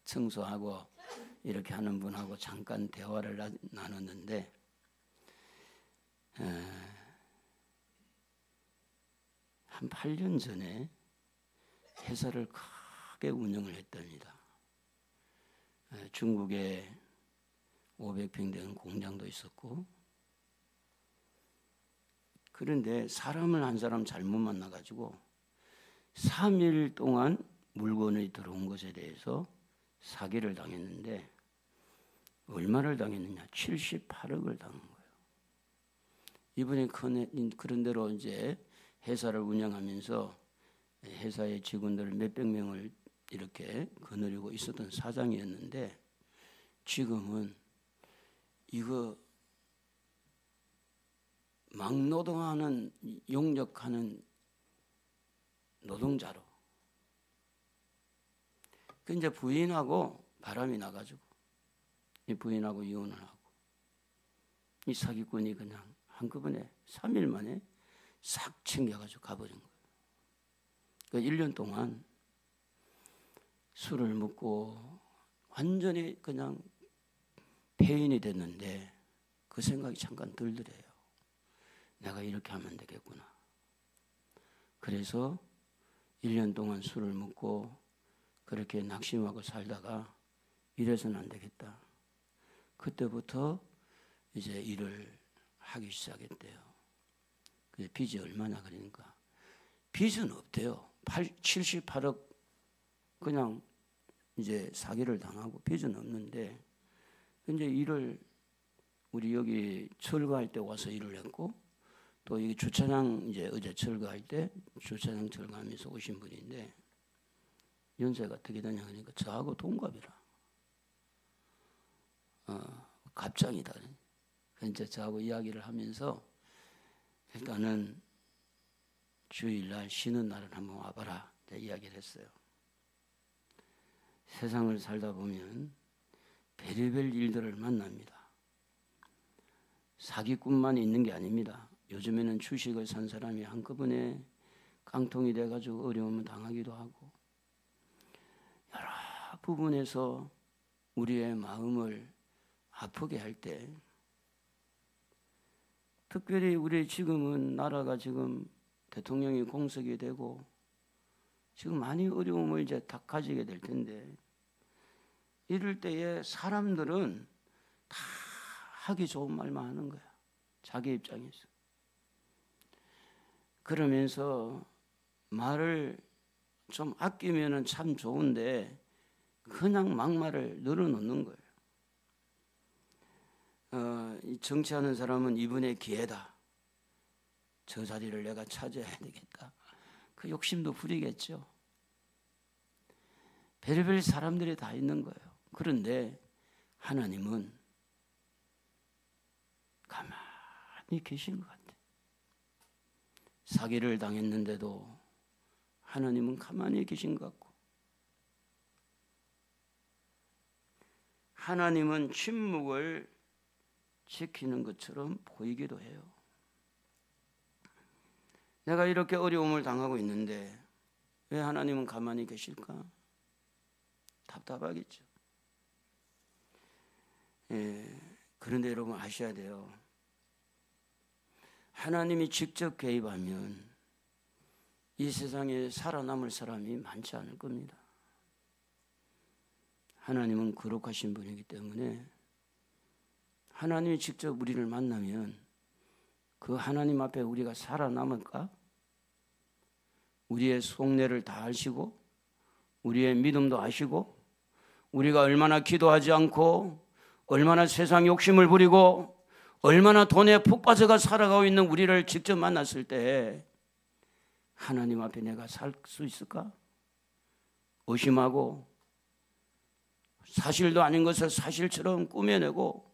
청소하고 이렇게 하는 분하고 잠깐 대화를 나눴는데 한 8년 전에 회사를 크게 운영을 했답니다. 중국에 500평 되는 공장도 있었고, 그런데 사람을 한 사람 잘못 만나가지고 3일 동안 물건이 들어온 것에 대해서 사기를 당했는데, 얼마를 당했느냐? 78억을 당한 거예요. 이분이 그런 대로 이제 회사를 운영하면서 회사의 직원들 몇백 명을 이렇게 거느리고 있었던 사장이었는데, 지금은 이거 막노동하는, 용역하는 노동자로, 그 이제 부인하고 바람이 나가지고 이 부인하고 이혼을 하고, 이 사기꾼이 그냥 한꺼번에 3일 만에 싹 챙겨가지고 가버린 거예요. 그 1년 동안 술을 먹고 완전히 그냥 폐인이 됐는데, 그 생각이 잠깐 들더래요. 내가 이렇게 하면 되겠구나. 그래서 1년 동안 술을 먹고 그렇게 낙심하고 살다가 이래서는 안 되겠다. 그때부터 이제 일을 하기 시작했대요. 그 빚이 얼마나 그러니까 빚은 없대요. 78억 그냥 이제 사기를 당하고 빚은 없는데, 이제 일을 우리 여기 철거할 때 와서 일을 했고, 또 이 주차장 이제 어제 철거할 때 주차장 철거하면서 오신 분인데, 연세가 어떻게 되냐 그러니까 저하고 동갑이라. 갑장이다. 이제 저하고 이야기를 하면서 일단은 주일날 쉬는 날은 한번 와봐라 이야기를 했어요. 세상을 살다 보면 별의별 일들을 만납니다. 사기꾼만 있는 게 아닙니다. 요즘에는 주식을 산 사람이 한꺼번에 깡통이 돼가지고 어려움을 당하기도 하고, 여러 부분에서 우리의 마음을 아프게 할 때, 특별히 우리 지금은 나라가 지금 대통령이 공석이 되고 지금 많이 어려움을 이제 다 가지게 될 텐데, 이럴 때에 사람들은 다 하기 좋은 말만 하는 거야. 자기 입장에서. 그러면서 말을 좀 아끼면은 참 좋은데 그냥 막말을 늘어놓는 거예요. 정치하는 사람은 이분의 기회다. 저 자리를 내가 차지해야 되겠다. 그 욕심도 부리겠죠. 별의별 사람들이 다 있는 거예요. 그런데 하나님은 가만히 계신 것 같아요. 사기를 당했는데도 하나님은 가만히 계신 것 같고, 하나님은 침묵을 지키는 것처럼 보이기도 해요. 내가 이렇게 어려움을 당하고 있는데 왜 하나님은 가만히 계실까? 답답하겠죠. 그런데 여러분 아셔야 돼요. 하나님이 직접 개입하면 이 세상에 살아남을 사람이 많지 않을 겁니다. 하나님은 거룩하신 분이기 때문에 하나님이 직접 우리를 만나면 그 하나님 앞에 우리가 살아남을까? 우리의 속내를 다 아시고 우리의 믿음도 아시고 우리가 얼마나 기도하지 않고 얼마나 세상 욕심을 부리고 얼마나 돈에 푹 빠져가 살아가고 있는 우리를 직접 만났을 때 하나님 앞에 내가 살 수 있을까? 의심하고 사실도 아닌 것을 사실처럼 꾸며내고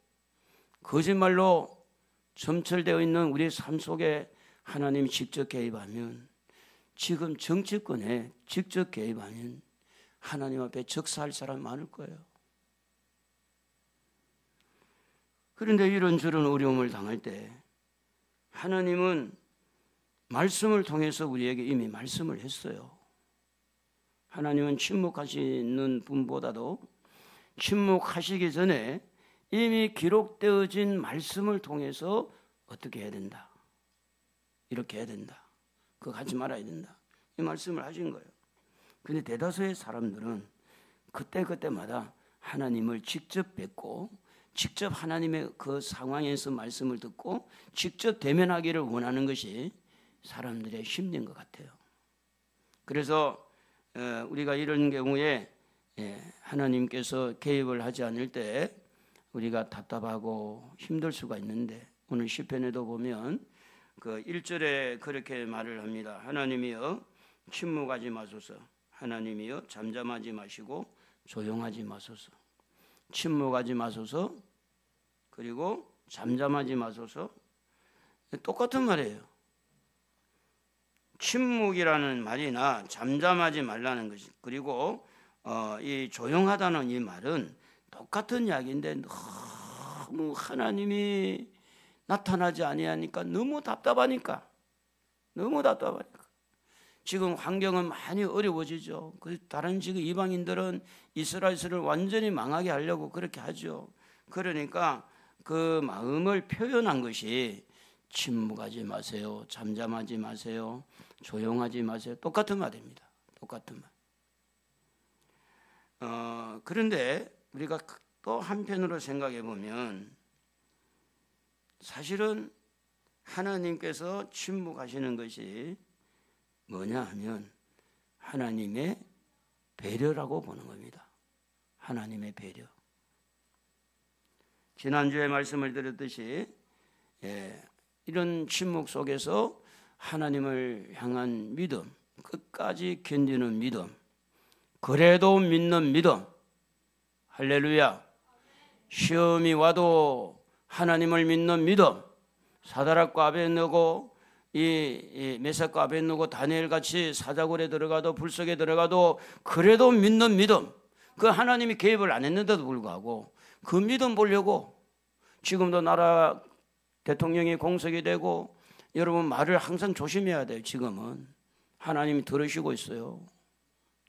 거짓말로 점철되어 있는 우리 삶 속에 하나님이 직접 개입하면, 지금 정치권에 직접 개입하면 하나님 앞에 적사할 사람 많을 거예요. 그런데 이런저런 어려움을 당할 때 하나님은 말씀을 통해서 우리에게 이미 말씀을 했어요. 하나님은 침묵하시는 분보다도 침묵하시기 전에 이미 기록되어진 말씀을 통해서 어떻게 해야 된다, 이렇게 해야 된다, 그거 하지 말아야 된다, 이 말씀을 하신 거예요. 근데 대다수의 사람들은 그때그때마다 하나님을 직접 뵙고 직접 하나님의 그 상황에서 말씀을 듣고 직접 대면하기를 원하는 것이 사람들의 심리인 것 같아요. 그래서 우리가 이런 경우에 하나님께서 개입을 하지 않을 때 우리가 답답하고 힘들 수가 있는데, 오늘 시편에도 보면 그 1절에 그렇게 말을 합니다. 하나님이여 침묵하지 마소서, 하나님이여 잠잠하지 마시고 조용하지 마소서. 침묵하지 마소서, 그리고 잠잠하지 마소서, 똑같은 말이에요. 침묵이라는 말이나 잠잠하지 말라는 것이, 그리고 이 조용하다는 이 말은 똑같은 이야기인데 너무 하나님이 나타나지 아니하니까 너무 답답하니까 지금 환경은 많이 어려워지죠. 다른 지금 이방인들은 이스라엘을 완전히 망하게 하려고 그렇게 하죠. 그러니까 그 마음을 표현한 것이 침묵하지 마세요, 잠잠하지 마세요, 조용하지 마세요. 똑같은 말입니다. 똑같은 말. 그런데 우리가 또 한편으로 생각해 보면 사실은 하나님께서 침묵하시는 것이 뭐냐 하면 하나님의 배려라고 보는 겁니다. 하나님의 배려. 지난주에 말씀을 드렸듯이 이런 침묵 속에서 하나님을 향한 믿음, 끝까지 견디는 믿음, 그래도 믿는 믿음, 할렐루야. 시험이 와도 하나님을 믿는 믿음, 사드락과 아벳느고 이 메삭과 아벳느고 다니엘 같이 사자굴에 들어가도 불속에 들어가도 그래도 믿는 믿음, 그 하나님이 개입을 안 했는데도 불구하고 그 믿음 보려고 지금도 나라 대통령이 공석이 되고, 여러분 말을 항상 조심해야 돼요. 지금은 하나님이 들으시고 있어요.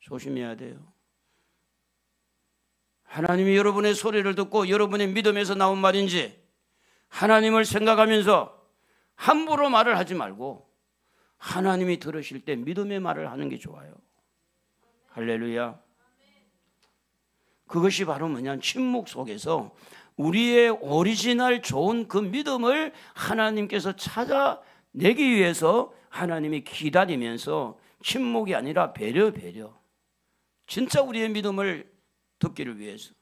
조심해야 돼요. 하나님이 여러분의 소리를 듣고 여러분의 믿음에서 나온 말인지 하나님을 생각하면서 함부로 말을 하지 말고 하나님이 들으실 때 믿음의 말을 하는 게 좋아요. 할렐루야. 그것이 바로 뭐냐, 침묵 속에서 우리의 오리지널 좋은 그 믿음을 하나님께서 찾아내기 위해서 하나님이 기다리면서, 침묵이 아니라 배려, 진짜 우리의 믿음을 듣기를 위해서.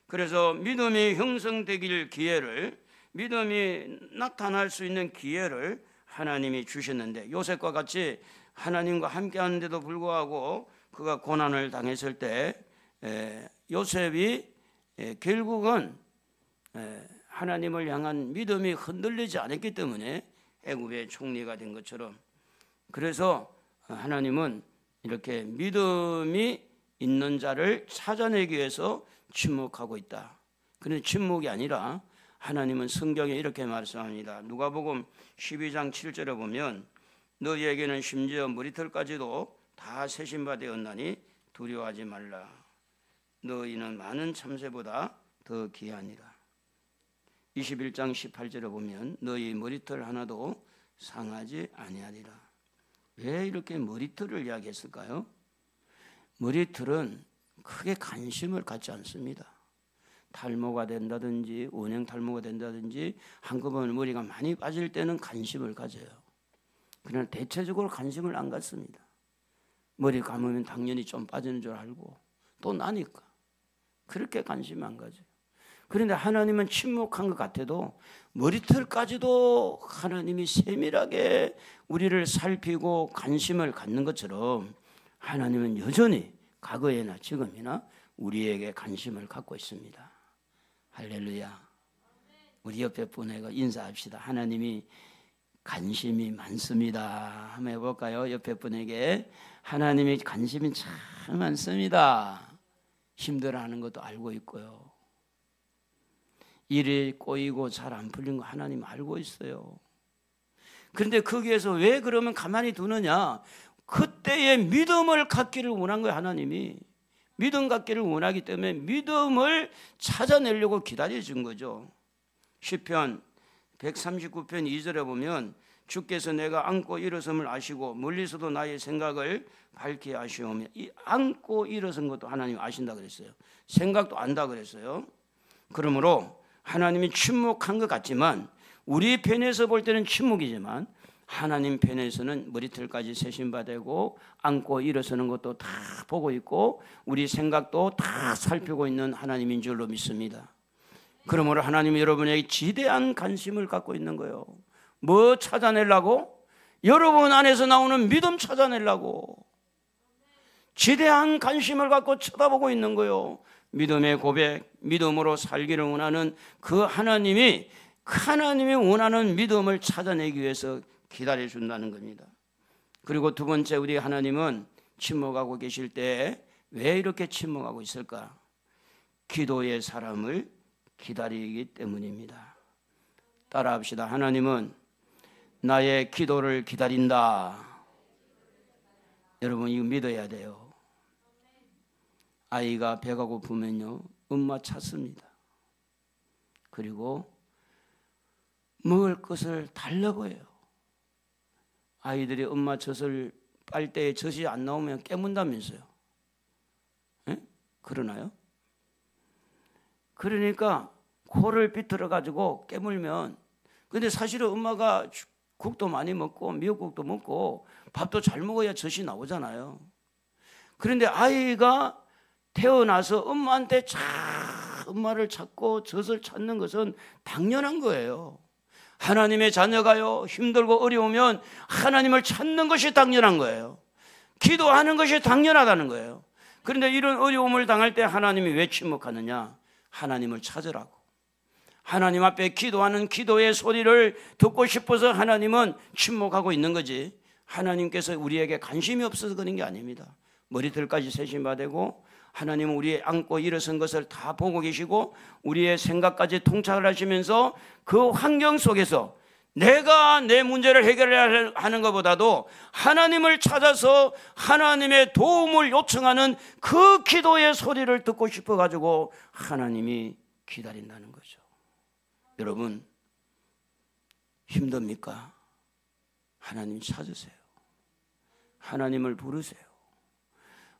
그래서 믿음이 형성되길 기회를, 믿음이 나타날 수 있는 기회를 하나님이 주셨는데, 요셉과 같이 하나님과 함께 하는데도 불구하고 그가 고난을 당했을 때 요셉이 결국은 하나님을 향한 믿음이 흔들리지 않았기 때문에 애굽의 총리가 된 것처럼, 그래서 하나님은 이렇게 믿음이 있는 자를 찾아내기 위해서 침묵하고 있다. 그런데 침묵이 아니라 하나님은 성경에 이렇게 말씀합니다. 누가복음 12장 7절에 보면 너희에게는 심지어 머리털까지도 다 세신 바 되었나니 두려워하지 말라. 너희는 많은 참새보다 더 귀하니라. 21장 18절에 보면 너희 머리털 하나도 상하지 아니하리라. 왜 이렇게 머리털을 이야기했을까요? 머리털은 크게 관심을 갖지 않습니다. 탈모가 된다든지 원형 탈모가 된다든지 한꺼번에 머리가 많이 빠질 때는 관심을 가져요. 그러나 대체적으로 관심을 안 갖습니다. 머리 감으면 당연히 좀 빠지는 줄 알고 또 나니까 그렇게 관심 안 가져요. 그런데 하나님은 침묵한 것 같아도 머리털까지도 하나님이 세밀하게 우리를 살피고 관심을 갖는 것처럼 하나님은 여전히 과거에나 지금이나 우리에게 관심을 갖고 있습니다. 할렐루야. 우리 옆에 분에게 인사합시다. 하나님이 관심이 많습니다. 한번 해볼까요? 옆에 분에게 하나님이 관심이 참 많습니다. 힘들어하는 것도 알고 있고요. 일이 꼬이고 잘 안 풀린 거 하나님 알고 있어요. 그런데 거기에서 왜 그러면 가만히 두느냐? 그때의 믿음을 갖기를 원한 거예요. 하나님이 믿음 갖기를 원하기 때문에 믿음을 찾아내려고 기다려준 거죠. 시편 139편 2절에 보면 주께서 내가 앉고 일어섬을 아시고 멀리서도 나의 생각을 밝히 아시오며, 이 앉고 일어선 것도 하나님 아신다 그랬어요. 생각도 안다 그랬어요. 그러므로 하나님이 침묵한 것 같지만, 우리 편에서 볼 때는 침묵이지만 하나님 편에서는 머리털까지 세심받고 앉고 일어서는 것도 다 보고 있고 우리 생각도 다 살피고 있는 하나님인 줄로 믿습니다. 그러므로 하나님이 여러분에게 지대한 관심을 갖고 있는 거예요. 뭐 찾아내려고? 여러분 안에서 나오는 믿음 찾아내려고 지대한 관심을 갖고 쳐다보고 있는 거예요. 믿음의 고백, 믿음으로 살기를 원하는 그 하나님이 원하는 믿음을 찾아내기 위해서 기다려준다는 겁니다. 그리고 두 번째, 우리 하나님은 침묵하고 계실 때 왜 이렇게 침묵하고 있을까? 기도의 사람을 기다리기 때문입니다. 따라합시다. 하나님은 나의 기도를 기다린다. 여러분, 이거 믿어야 돼요. 아이가 배가 고프면요, 엄마 찾습니다. 그리고 먹을 것을 달라고 해요. 아이들이 엄마 젖을 빨대에 젖이 안 나오면 깨문다면서요. 에? 그러나요? 그러니까 코를 비틀어 가지고 깨물면, 근데 사실은 엄마가 국도 많이 먹고 미역국도 먹고 밥도 잘 먹어야 젖이 나오잖아요. 그런데 아이가 태어나서 엄마한테 엄마를 찾고 젖을 찾는 것은 당연한 거예요. 하나님의 자녀가요, 힘들고 어려우면 하나님을 찾는 것이 당연한 거예요. 기도하는 것이 당연하다는 거예요. 그런데 이런 어려움을 당할 때 하나님이 왜 침묵하느냐? 하나님을 찾으라고. 하나님 앞에 기도하는 기도의 소리를 듣고 싶어서 하나님은 침묵하고 있는 거지, 하나님께서 우리에게 관심이 없어서 그런 게 아닙니다. 머리털까지 세심받고 하나님은 우리의 앉고 일어선 것을 다 보고 계시고 우리의 생각까지 통찰을 하시면서 그 환경 속에서 내가 내 문제를 해결해야 하는 것보다도 하나님을 찾아서 하나님의 도움을 요청하는 그 기도의 소리를 듣고 싶어가지고 하나님이 기다린다는 거죠. 여러분, 힘듭니까? 하나님 찾으세요. 하나님을 부르세요.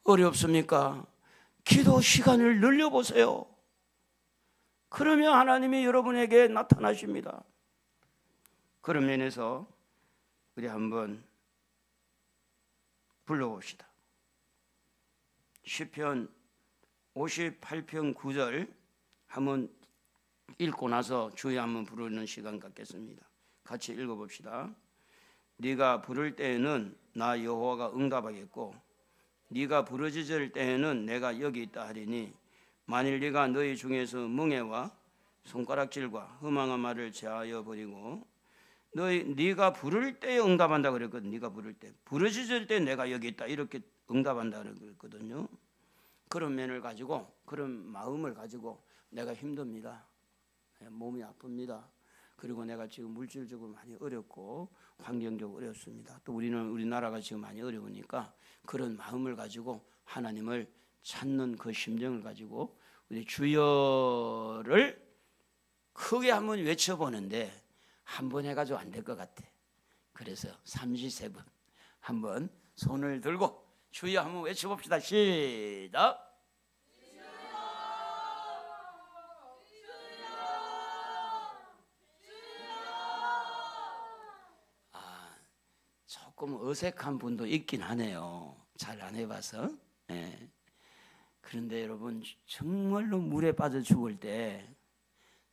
어렵습니까? 기도 시간을 늘려보세요. 그러면 하나님이 여러분에게 나타나십니다. 그런 면에서 우리 한번 불러봅시다. 시편 58편 9절 한번 읽고 나서 주에 한번 부르는 시간 갖겠습니다. 같이 읽어봅시다. 네가 부를 때에는 나 여호와가 응답하겠고 네가 부르짖을 때에는 내가 여기 있다 하리니 만일 네가 너희 중에서 멍에와 손가락질과 흠앙한 말을 제하여 버리고 네가 부를 때에 응답한다 그랬거든. 네가 부를 때, 부르짖을 때 내가 여기 있다 이렇게 응답한다 그랬거든요. 그런 면을 가지고, 그런 마음을 가지고 내가 힘듭니다. 몸이 아픕니다. 그리고 내가 지금 물질적으로 많이 어렵고 환경적으로 어렵습니다. 또 우리나라가 지금 많이 어려우니까 그런 마음을 가지고 하나님을 찾는 그 심정을 가지고 우리 주여를 크게 한번 외쳐보는데 한 번 해가지고 안 될 것 같아. 그래서 33번 한번 손을 들고 주여 한번 외쳐봅시다. 시작. 조금 어색한 분도 있긴 하네요. 잘 안 해봐서. 네. 그런데 여러분, 정말로 물에 빠져 죽을 때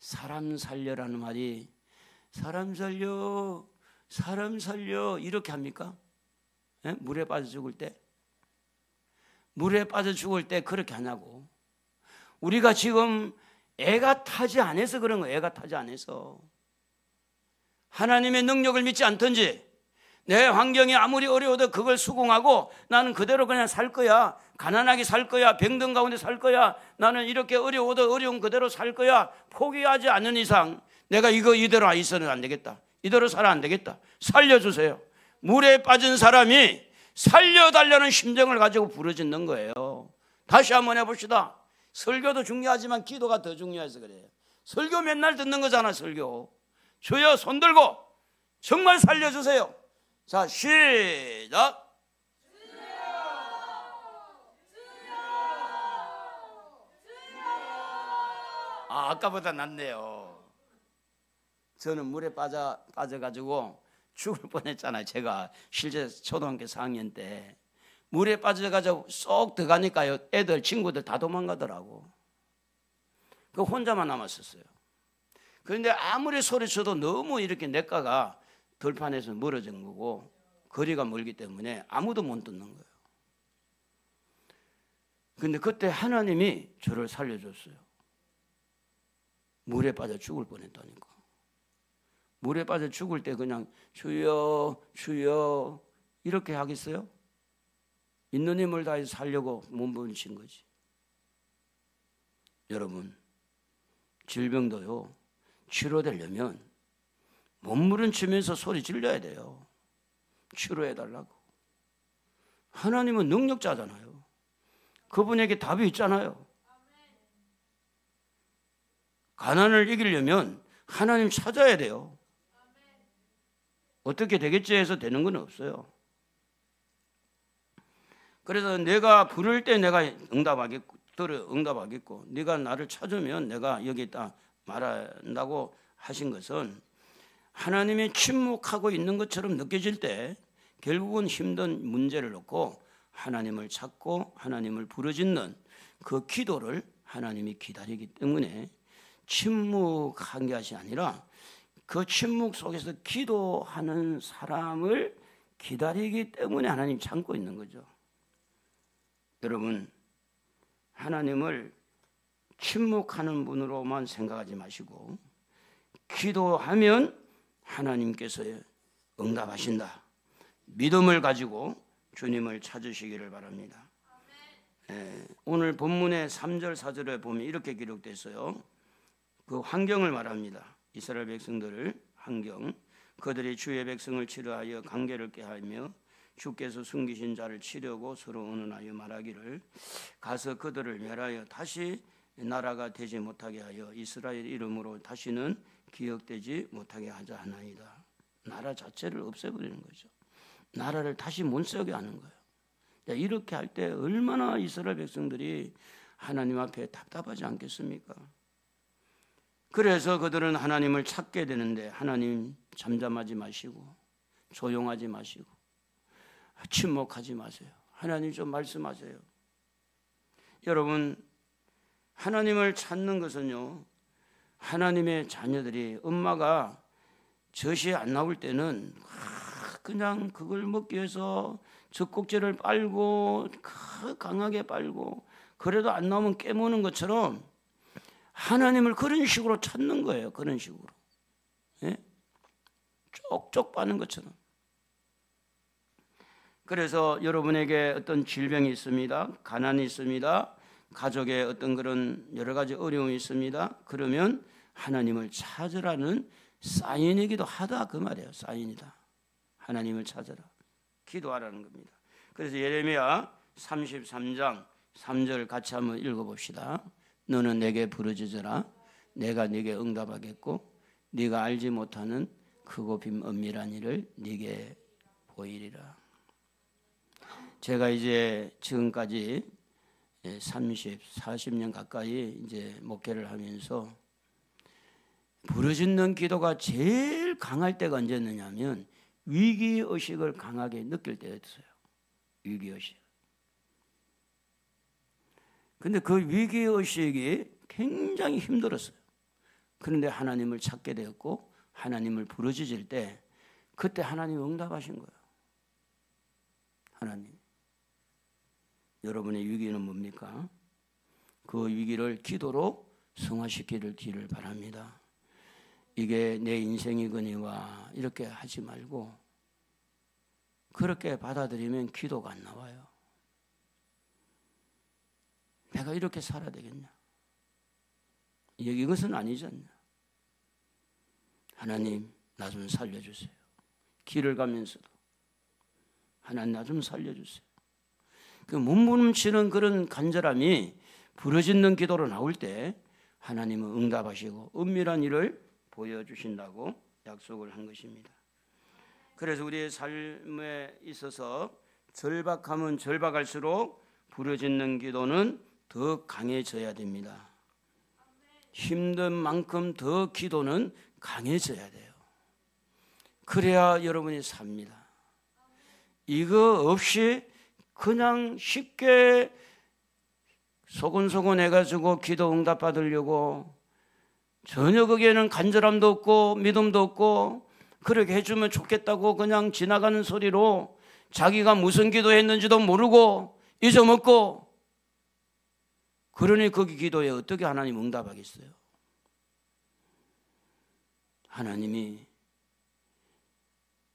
사람 살려라는 말이 사람 살려, 사람 살려 이렇게 합니까? 네? 물에 빠져 죽을 때? 물에 빠져 죽을 때 그렇게 하냐고. 우리가 지금 애가 타지 않아서 그런 거예요. 애가 타지 않아서. 하나님의 능력을 믿지 않든지 내 환경이 아무리 어려워도 그걸 수긍하고 나는 그대로 그냥 살 거야. 가난하게 살 거야. 병든 가운데 살 거야. 나는 이렇게 어려워도 어려운 그대로 살 거야. 포기하지 않는 이상 내가 이대로 있어는 안 되겠다. 이대로 살아 안 되겠다. 살려주세요. 물에 빠진 사람이 살려달라는 심정을 가지고 부르짖는 거예요. 다시 한번 해봅시다. 설교도 중요하지만 기도가 더 중요해서 그래요. 설교 맨날 듣는 거잖아. 설교. 주여 손 들고 정말 살려주세요. 자, 시작. 아까보다 낫네요. 저는 물에 빠져가지고 죽을 뻔했잖아요. 제가 실제 초등학교 4학년 때 물에 빠져가지고 쏙 들어가니까요, 애들 친구들 다 도망가더라고. 그 혼자만 남았었어요. 그런데 아무리 소리쳐도 너무 이렇게 냇가가 들판에서 멀어진 거고 거리가 멀기 때문에 아무도 못 듣는 거예요. 그런데 그때 하나님이 저를 살려줬어요. 물에 빠져 죽을 뻔했다니까. 물에 빠져 죽을 때 그냥 주여 주여 이렇게 하겠어요? 있는 힘을 다해서 살려고 몸부림친 거지. 여러분, 질병도요, 치료되려면 몸부림치면서 소리 질러야 돼요. 치료해달라고. 하나님은 능력자잖아요. 그분에게 답이 있잖아요. 가난을 이기려면 하나님 찾아야 돼요. 어떻게 되겠지 해서 되는 건 없어요. 그래서 내가 부를 때 내가 응답하겠고 네가 나를 찾으면 내가 여기다 말한다고 하신 것은 하나님이 침묵하고 있는 것처럼 느껴질 때 결국은 힘든 문제를 놓고 하나님을 찾고 하나님을 부르짖는 그 기도를 하나님이 기다리기 때문에 침묵한 것이 아니라 그 침묵 속에서 기도하는 사람을 기다리기 때문에 하나님 참고 있는 거죠. 여러분, 하나님을 침묵하는 분으로만 생각하지 마시고 기도하면 하나님께서 응답하신다. 믿음을 가지고 주님을 찾으시기를 바랍니다. 오늘 본문의 3절 4절에 보면 이렇게 기록되어 있어요. 그 환경을 말합니다. 이스라엘 백성들을 환경. 그들이 주의 백성을 치료하여 관계를 깨하며 주께서 숨기신 자를 치려고 서로 의논하여 말하기를 가서 그들을 멸하여 다시 나라가 되지 못하게 하여 이스라엘 이름으로 다시는 기억되지 못하게 하자 하나이다. 나라 자체를 없애버리는 거죠. 나라를 다시 못 세우게 하는 거예요. 이렇게 할 때 얼마나 이스라엘 백성들이 하나님 앞에 답답하지 않겠습니까? 그래서 그들은 하나님을 찾게 되는데 하나님 잠잠하지 마시고 조용하지 마시고 침묵하지 마세요. 하나님 좀 말씀하세요. 여러분, 하나님을 찾는 것은요, 하나님의 자녀들이 엄마가 젖이 안 나올 때는 그냥 그걸 먹기 위해서 젖꼭지를 빨고 강하게 빨고 그래도 안 나오면 깨무는 것처럼 하나님을 그런 식으로 찾는 거예요. 그런 식으로. 예? 쪽쪽 빠는 것처럼. 그래서 여러분에게 어떤 질병이 있습니다. 가난이 있습니다. 가족에 어떤 그런 여러 가지 어려움이 있습니다. 그러면 하나님을 찾으라는 사인이기도 하다 그 말이에요. 사인이다. 하나님을 찾아라. 기도하라는 겁니다. 그래서 예레미야 33장 3절 같이 한번 읽어봅시다. 너는 내게 부르짖으라. 내가 네게 응답하겠고 네가 알지 못하는 크고 엄밀한 일을 네게 보이리라. 제가 이제 지금까지 40년 가까이 이제 목회를 하면서 부르짖는 기도가 제일 강할 때가 언제였느냐면 위기의식을 강하게 느낄 때였어요. 위기의식. 근데 그 위기의식이 굉장히 힘들었어요. 그런데 하나님을 찾게 되었고 하나님을 부르짖을 때 그때 하나님 응답하신 거예요. 하나님. 여러분의 위기는 뭡니까? 그 위기를 기도로 승화시키기를 바랍니다. 이게 내 인생이거니와 이렇게 하지 말고 그렇게 받아들이면 기도가 안 나와요. 내가 이렇게 살아야 되겠냐? 이것은 아니지 않냐? 하나님 나 좀 살려주세요. 길을 가면서도 하나님 나 좀 살려주세요. 그 몸부림치는 그런 간절함이 부르짖는 기도로 나올 때 하나님은 응답하시고 은밀한 일을 보여주신다고 약속을 한 것입니다. 그래서 우리의 삶에 있어서 절박하면 절박할수록 부르짖는 기도는 더 강해져야 됩니다. 힘든 만큼 더 기도는 강해져야 돼요. 그래야 여러분이 삽니다. 이거 없이 그냥 쉽게 소곤소곤 해가지고 기도 응답 받으려고 전혀 거기에는 간절함도 없고 믿음도 없고 그렇게 해주면 좋겠다고 그냥 지나가는 소리로 자기가 무슨 기도했는지도 모르고 잊어먹고, 그러니 거기 기도에 어떻게 하나님 응답하겠어요? 하나님이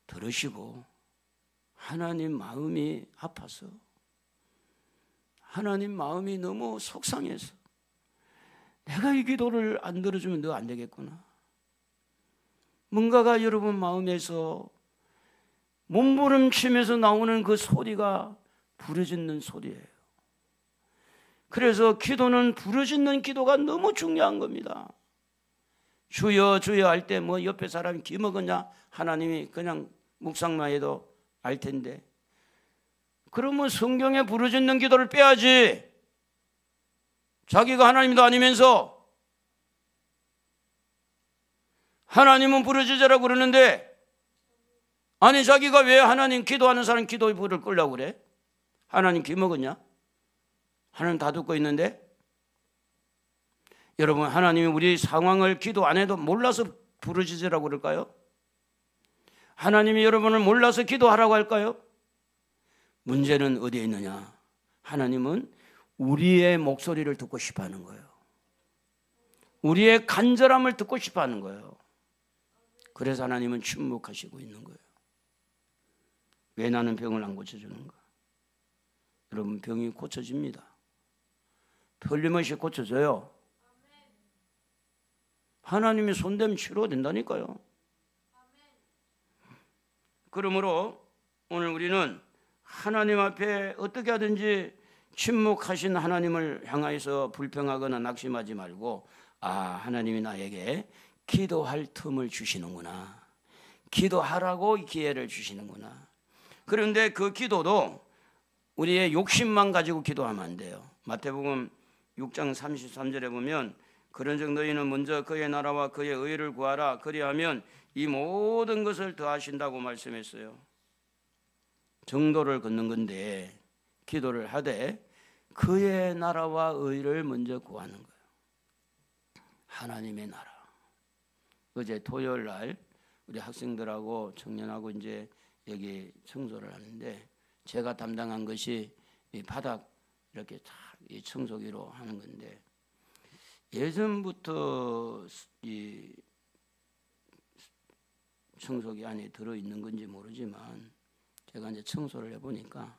들으시고 하나님 마음이 아파서, 하나님 마음이 너무 속상해서 내가 이 기도를 안 들어주면 너 안 되겠구나. 뭔가가 여러분 마음에서 몸부림치면서 나오는 그 소리가 부르짖는 소리예요. 그래서 기도는 부르짖는 기도가 너무 중요한 겁니다. 주여 주여 할 때 뭐 옆에 사람이 기먹었냐? 하나님이 그냥 묵상만 해도 알 텐데, 그러면 성경에 부르짖는 기도를 빼야지. 자기가 하나님도 아니면서 하나님은 부르짖으라고 그러는데, 아니 자기가 왜 하나님 기도하는 사람 기도의 불을 끌려고 그래? 하나님 기먹었냐? 하나님 다 듣고 있는데. 여러분, 하나님이 우리 상황을 기도 안 해도 몰라서 부르짖으라고 그럴까요? 하나님이 여러분을 몰라서 기도하라고 할까요? 문제는 어디에 있느냐? 하나님은 우리의 목소리를 듣고 싶어 하는 거예요. 우리의 간절함을 듣고 싶어 하는 거예요. 그래서 하나님은 침묵하시고 있는 거예요. 왜 나는 병을 안 고쳐주는가? 여러분, 병이 고쳐집니다. 틀림없이 고쳐져요. 하나님이 손대면 치료된다니까요. 그러므로 오늘 우리는 하나님 앞에 어떻게 하든지 침묵하신 하나님을 향하여서 불평하거나 낙심하지 말고, 아, 하나님이 나에게 기도할 틈을 주시는구나, 기도하라고 기회를 주시는구나. 그런데 그 기도도 우리의 욕심만 가지고 기도하면 안 돼요. 마태복음 6장 33절에 보면, 그런즉 너희는 먼저 그의 나라와 그의 의를 구하라, 그리하면 이 모든 것을 더하신다고 말씀했어요. 정도를 걷는 건데, 기도를 하되 그의 나라와 의를 먼저 구하는 거예요. 하나님의 나라. 어제 토요일 날 우리 학생들하고 청년하고 이제 여기 청소를 하는데, 제가 담당한 것이 이 바닥 이렇게 다 이 청소기로 하는 건데, 예전부터 이 청소기 안에 들어있는 건지 모르지만 제가 이제 청소를 해보니까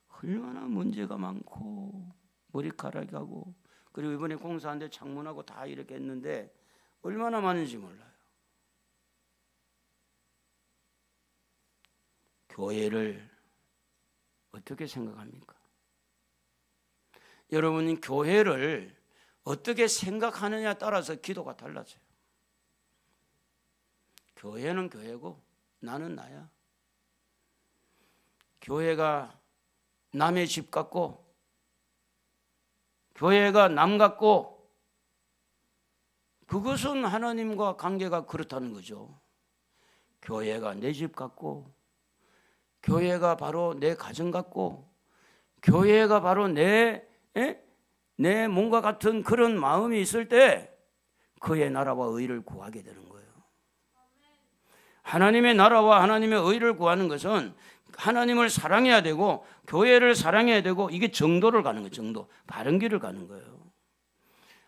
얼마나 문제가 많고 머리카락이 하고, 그리고 이번에 공사하는데 창문하고 다 이렇게 했는데 얼마나 많은지 몰라요. 교회를 어떻게 생각합니까? 여러분이 교회를 어떻게 생각하느냐에 따라서 기도가 달라져요. 교회는 교회고 나는 나야. 교회가 남의 집 같고, 교회가 남 같고, 그것은 하나님과 관계가 그렇다는 거죠. 교회가 내 집 같고, 교회가 바로 내 가정 같고, 교회가 바로 내 몸과 같은 그런 마음이 있을 때 그의 나라와 의를 구하게 되는 거예요. 하나님의 나라와 하나님의 의를 구하는 것은 하나님을 사랑해야 되고 교회를 사랑해야 되고, 이게 정도를 가는 거예요. 정도, 바른 길을 가는 거예요.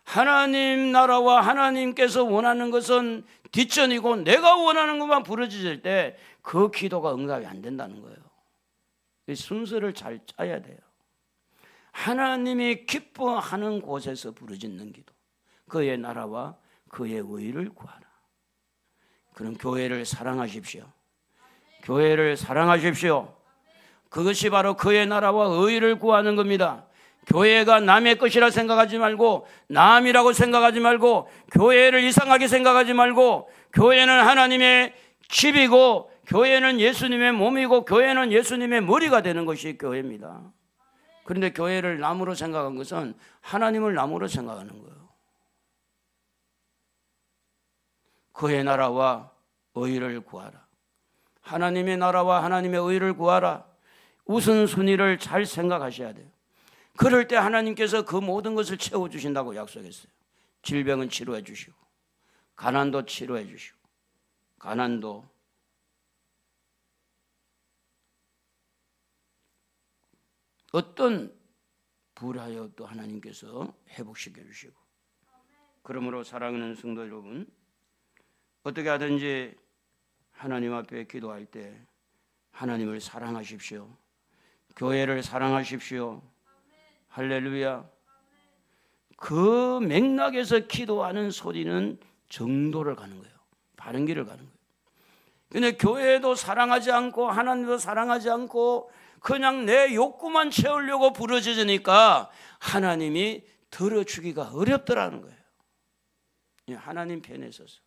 하나님 나라와 하나님께서 원하는 것은 뒷전이고, 내가 원하는 것만 부르짖을 때 그 기도가 응답이 안 된다는 거예요. 이 순서를 잘 짜야 돼요. 하나님이 기뻐하는 곳에서 부르짖는 기도, 그의 나라와 그의 의를 구하라. 그럼 교회를 사랑하십시오. 교회를 사랑하십시오. 그것이 바로 그의 나라와 의를 구하는 겁니다. 교회가 남의 것이라 생각하지 말고, 남이라고 생각하지 말고, 교회를 이상하게 생각하지 말고, 교회는 하나님의 집이고, 교회는 예수님의 몸이고, 교회는 예수님의 머리가 되는 것이 교회입니다. 그런데 교회를 남으로 생각한 것은 하나님을 남으로 생각하는 거예요. 그의 나라와 의를 구하라. 하나님의 나라와 하나님의 의를 구하라. 우선순위를 잘 생각하셔야 돼요. 그럴 때 하나님께서 그 모든 것을 채워주신다고 약속했어요. 질병은 치료해 주시고, 가난도 치료해 주시고, 가난도, 어떤 불하여도 하나님께서 회복시켜 주시고. 그러므로 사랑하는 성도 여러분, 어떻게 하든지 하나님 앞에 기도할 때 하나님을 사랑하십시오. 교회를 사랑하십시오. 할렐루야. 그 맥락에서 기도하는 소리는 정도를 가는 거예요. 바른 길을 가는 거예요. 근데 교회도 사랑하지 않고 하나님도 사랑하지 않고 그냥 내 욕구만 채우려고 부르짖으니까 하나님이 들어주기가 어렵더라는 거예요. 하나님 편에 서서.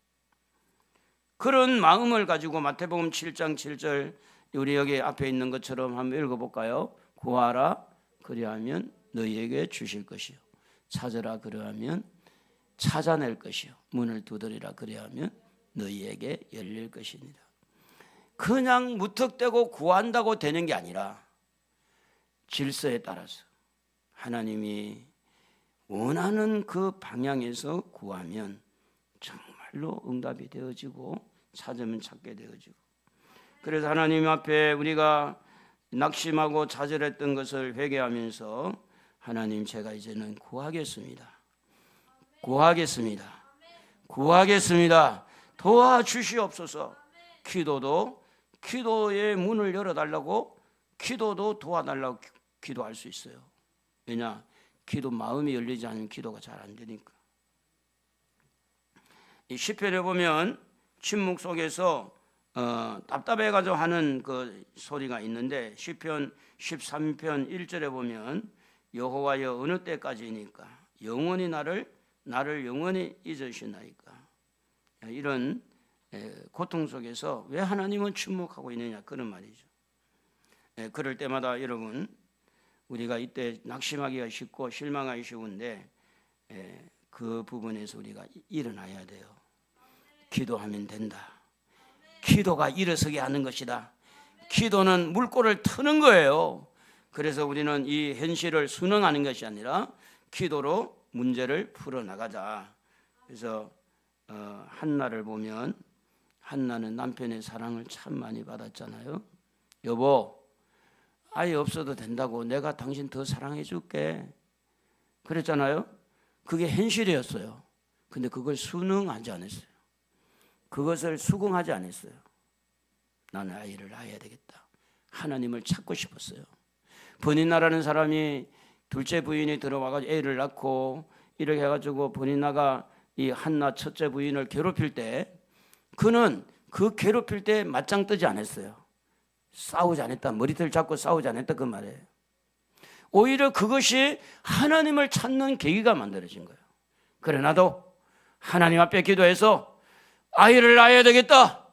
그런 마음을 가지고 마태복음 7장 7절, 우리 여기 앞에 있는 것처럼 한번 읽어볼까요? 구하라 그리하면 너희에게 주실 것이요, 찾으라 그리하면 찾아낼 것이요, 문을 두드리라 그리하면 너희에게 열릴 것입니다. 그냥 무턱대고 구한다고 되는 게 아니라 질서에 따라서 하나님이 원하는 그 방향에서 구하면 정말로 응답이 되어지고 찾으면 찾게 되어지고. 그래서 하나님 앞에 우리가 낙심하고 좌절했던 것을 회개하면서 하나님, 제가 이제는 구하겠습니다. 구하겠습니다. 구하겠습니다. 도와주시옵소서. 기도의 문을 열어달라고, 기도도 도와달라고 기도할 수 있어요. 왜냐? 기도 마음이 열리지 않으면 기도가 잘 안 되니까. 이 시편에 보면 침묵 속에서 답답해가지고 하는 그 소리가 있는데, 시편 13편 1절에 보면 여호와여 어느 때까지니까 영원히 나를 영원히 잊으시나이까. 이런 고통 속에서 왜 하나님은 침묵하고 있느냐, 그런 말이죠. 그럴 때마다 여러분, 우리가 이때 낙심하기가 쉽고 실망하기 쉬운데 그 부분에서 우리가 일어나야 돼요. 기도하면 된다. 기도가 일어서게 하는 것이다. 기도는 물꼬를 트는 거예요. 그래서 우리는 이 현실을 순응하는 것이 아니라 기도로 문제를 풀어나가자. 그래서 한나를 보면, 한나는 남편의 사랑을 참 많이 받았잖아요. 여보, 아이 없어도 된다고, 내가 당신 더 사랑해 줄게, 그랬잖아요. 그게 현실이었어요. 근데 그걸 순응하지 않았어요. 그것을 수긍하지 않았어요. 나는 아이를 낳아야 되겠다. 하나님을 찾고 싶었어요. 버니나라는 사람이 둘째 부인이 들어와가지고 애를 낳고 이렇게 해가지고 버니나가 이 한나 첫째 부인을 괴롭힐 때, 그는 그 괴롭힐 때 맞짱 뜨지 않았어요. 싸우지 않았다. 머리털 잡고 싸우지 않았다, 그 말이에요. 오히려 그것이 하나님을 찾는 계기가 만들어진 거예요. 그래, 나도 하나님 앞에 기도해서 아이를 낳아야 되겠다.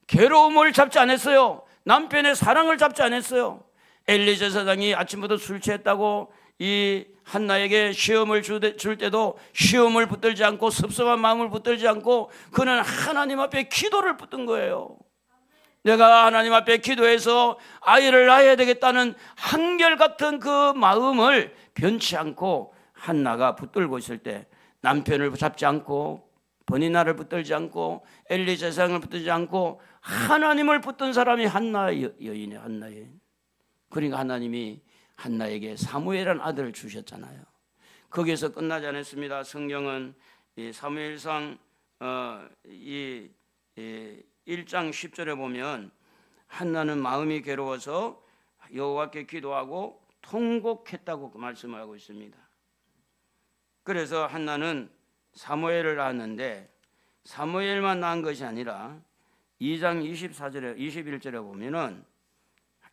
괴로움을 잡지 않았어요. 남편의 사랑을 잡지 않았어요. 엘리 제사장이 아침부터 술 취했다고 이 한나에게 시험을 줄 때도 시험을 붙들지 않고 섭섭한 마음을 붙들지 않고 그는 하나님 앞에 기도를 붙든 거예요. 내가 하나님 앞에 기도해서 아이를 낳아야 되겠다는 한결같은 그 마음을 변치 않고 한나가 붙들고 있을 때, 남편을 잡지 않고 버니나를 붙들지 않고 엘리 제사장을 붙들지 않고 하나님을 붙든 사람이 한나 여인이에요. 한나 여인. 그러니까 하나님이 한나에게 사무엘이라는 아들을 주셨잖아요. 거기에서 끝나지 않았습니다. 성경은 이 사무엘상 1장 10절에 보면 한나는 마음이 괴로워서 여호와께 기도하고 통곡했다고 말씀을 하고 있습니다. 그래서 한나는 사무엘을 낳았는데, 사무엘만 낳은 것이 아니라 2장 24절에 21절에 보면은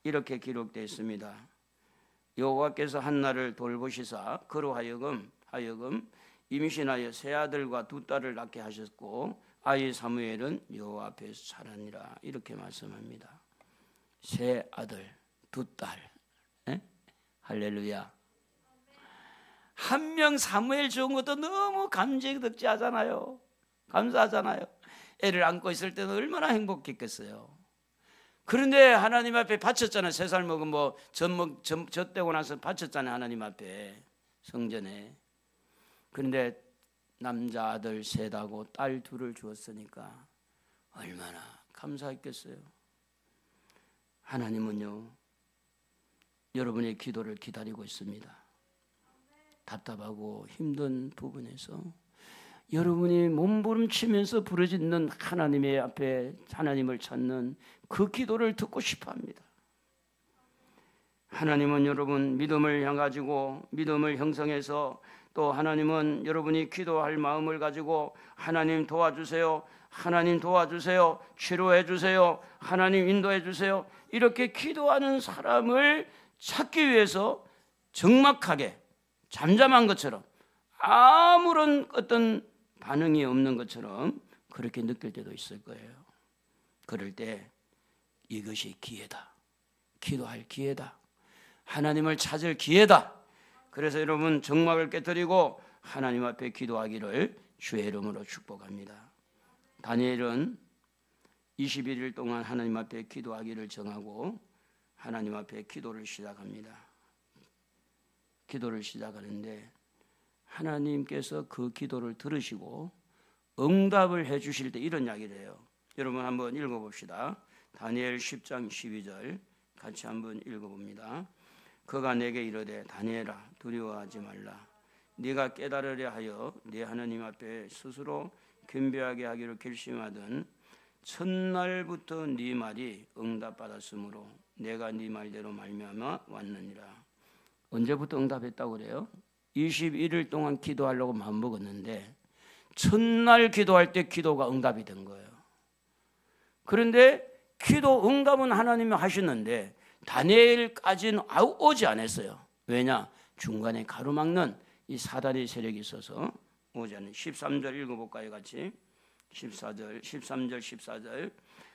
이렇게 기록되어 있습니다. 여호와께서 한나를 돌보시사 그로 하여금 임신하여 세 아들과 두 딸을 낳게 하셨고 아이 사무엘은 여호와 앞에서 자라니라. 이렇게 말씀합니다. 세 아들 두 딸. 할렐루야. 한 명 사무엘 좋은 것도 너무 감격득지하잖아요. 감사하잖아요. 애를 안고 있을 때는 얼마나 행복했겠어요. 그런데 하나님 앞에 바쳤잖아요. 3살 먹은 젖되고 나서 바쳤잖아요. 하나님 앞에 성전에. 그런데 남자 아들 셋하고 딸 둘을 주었으니까 얼마나 감사했겠어요. 하나님은요, 여러분의 기도를 기다리고 있습니다. 답답하고 힘든 부분에서 여러분이 몸부림치면서 부르짖는 하나님의 앞에 하나님을 찾는 그 기도를 듣고 싶어합니다. 하나님은 여러분 믿음을 가지고 믿음을 형성해서 또 하나님은 여러분이 기도할 마음을 가지고 하나님 도와주세요, 하나님 도와주세요, 치료해 주세요, 하나님 인도해 주세요, 이렇게 기도하는 사람을 찾기 위해서 적막하게 잠잠한 것처럼 아무런 어떤 반응이 없는 것처럼 그렇게 느낄 때도 있을 거예요. 그럴 때 이것이 기회다. 기도할 기회다. 하나님을 찾을 기회다. 그래서 여러분 적막을 깨뜨리고 하나님 앞에 기도하기를 주의 이름으로 축복합니다. 다니엘은 21일 동안 하나님 앞에 기도하기를 정하고 하나님 앞에 기도를 시작합니다. 기도를 시작하는데 하나님께서 그 기도를 들으시고 응답을 해 주실 때 이런 이야기를 해요. 여러분 한번 읽어봅시다. 다니엘 10장 12절 같이 한번 읽어봅니다. 그가 내게 이르되 다니엘아 두려워하지 말라. 네가 깨달으려 하여 네 하나님 앞에 스스로 겸비하게 하기로 결심하던 첫날부터 네 말이 응답받았으므로 내가 네 말대로 말미암아 왔느니라. 언제부터 응답했다고 그래요? 21일 동안 기도하려고 마음먹었는데 첫날 기도할 때 기도가 응답이 된 거예요. 그런데 기도 응답은 하나님이 하시는데 다니엘까지는 오지 않았어요. 왜냐? 중간에 가로막는 이 사단의 세력이 있어서 오지 않은. 13절 읽어볼까요? 같이 13절 14절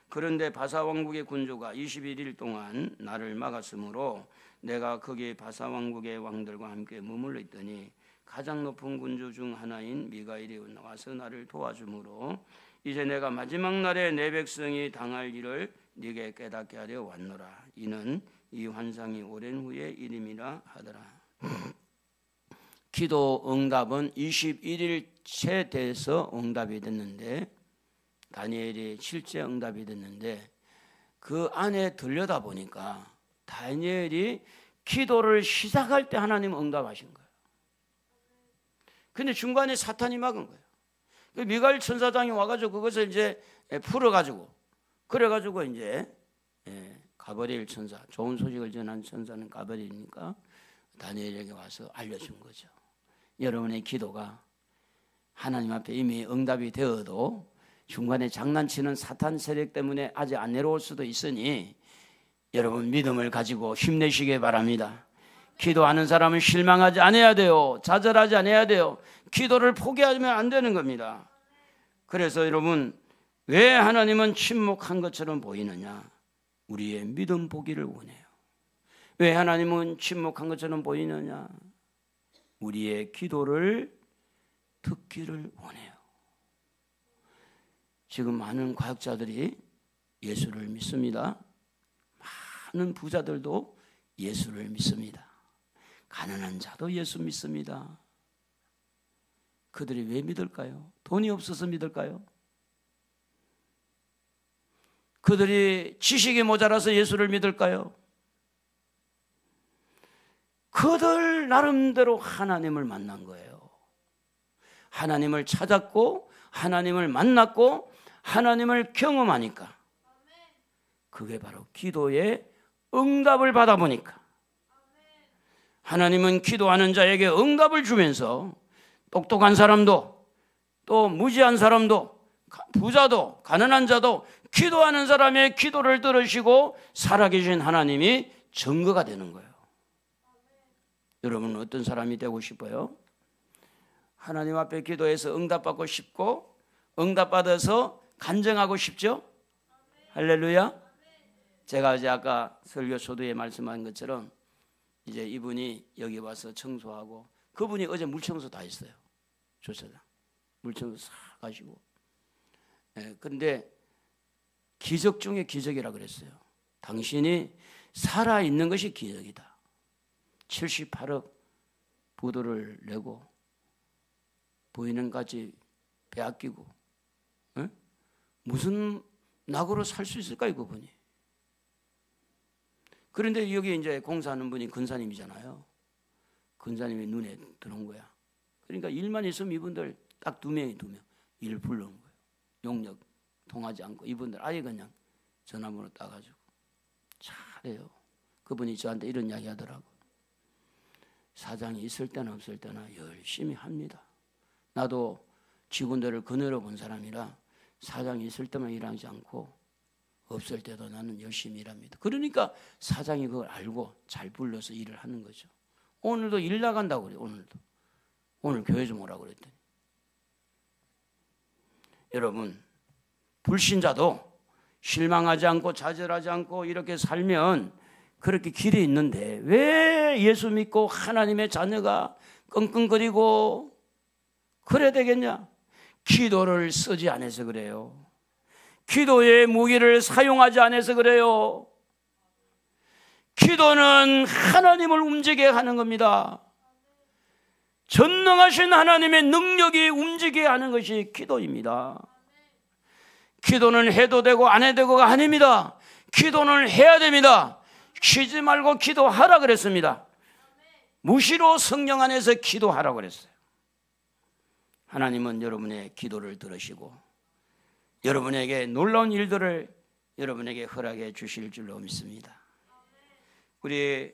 그런데 바사왕국의 군주가 21일 동안 나를 막았으므로 내가 거기 바사왕국의 왕들과 함께 머물러 있더니 가장 높은 군주 중 하나인 미가엘이 나와서 나를 도와주므로 이제 내가 마지막 날에 내 백성이 당할 일을 네게 깨닫게 하려 왔노라. 이는 이 환상이 오랜 후의 일임이라 하더라. 기도 응답은 21일째 돼서 응답이 됐는데 다니엘이 실제 응답이 됐는데 그 안에 들여다보니까 다니엘이 기도를 시작할 때 하나님 응답하신 거예요. 근데 중간에 사탄이 막은 거예요. 미가엘 천사장이 와가지고 그것을 이제 풀어가지고 그래가지고 이제 가브리엘 천사, 좋은 소식을 전한 천사는 가브리엘이니까 다니엘에게 와서 알려준 거죠. 여러분의 기도가 하나님 앞에 이미 응답이 되어도 중간에 장난치는 사탄 세력 때문에 아직 안 내려올 수도 있으니 여러분 믿음을 가지고 힘내시기 바랍니다. 기도하는 사람은 실망하지 않아야 돼요. 좌절하지 않아야 돼요. 기도를 포기하면 안 되는 겁니다. 그래서 여러분 왜 하나님은 침묵한 것처럼 보이느냐? 우리의 믿음 보기를 원해요. 왜 하나님은 침묵한 것처럼 보이느냐? 우리의 기도를 듣기를 원해요. 지금 많은 과학자들이 예수를 믿습니다. 많은 부자들도 예수를 믿습니다. 가난한 자도 예수 믿습니다. 그들이 왜 믿을까요? 돈이 없어서 믿을까요? 그들이 지식이 모자라서 예수를 믿을까요? 그들 나름대로 하나님을 만난 거예요. 하나님을 찾았고 하나님을 만났고 하나님을 경험하니까 그게 바로 기도의 응답을 받아보니까 하나님은 기도하는 자에게 응답을 주면서 똑똑한 사람도 또 무지한 사람도 부자도 가난한 자도 기도하는 사람의 기도를 들으시고 살아계신 하나님이 증거가 되는 거예요. 여러분은 어떤 사람이 되고 싶어요? 하나님 앞에 기도해서 응답받고 싶고 응답받아서 간증하고 싶죠? 할렐루야. 제가 이제 아까 설교 초두에 말씀한 것처럼 이제 이분이 여기 와서 청소하고, 그분이 어제 물청소 다 했어요. 주차장 물청소 싹 하시고. 그런데 기적 중에 기적이라 그랬어요. 당신이 살아있는 것이 기적이다. 78억 부도를 내고 보이는 까지 빼앗기고, 무슨 낙으로 살 수 있을까요, 그분이? 그런데 여기 이제 공사하는 분이 근사님이잖아요. 근사님이 눈에 들어온 거야. 그러니까 일만 있으면 이분들 딱 2명이 2명 일 불러온 거예요. 용역 통하지 않고 이분들 아예 그냥 전화번호 따가지고. 잘해요. 그분이 저한테 이런 이야기 하더라고. 사장이 있을 때나 없을 때나 열심히 합니다. 나도 직원들을 그늘어 본 사람이라 사장이 있을 때만 일하지 않고 없을 때도 나는 열심히 일합니다. 그러니까 사장이 그걸 알고 잘 불러서 일을 하는 거죠. 오늘도 일 나간다고 그래요. 오늘 교회 좀 오라고 그랬더니. 여러분, 불신자도 실망하지 않고 좌절하지 않고 이렇게 살면 그렇게 길이 있는데 왜 예수 믿고 하나님의 자녀가 끙끙거리고 그래야 되겠냐? 기도를 쓰지 않아서 그래요. 기도의 무기를 사용하지 않아서 그래요. 기도는 하나님을 움직이게 하는 겁니다. 전능하신 하나님의 능력이 움직이게 하는 것이 기도입니다. 기도는 해도 되고 안 해도 되고가 아닙니다. 기도는 해야 됩니다. 쉬지 말고 기도하라 그랬습니다. 무시로 성령 안에서 기도하라고 그랬어요. 하나님은 여러분의 기도를 들으시고 여러분에게 놀라운 일들을 여러분에게 허락해 주실 줄로 믿습니다. 우리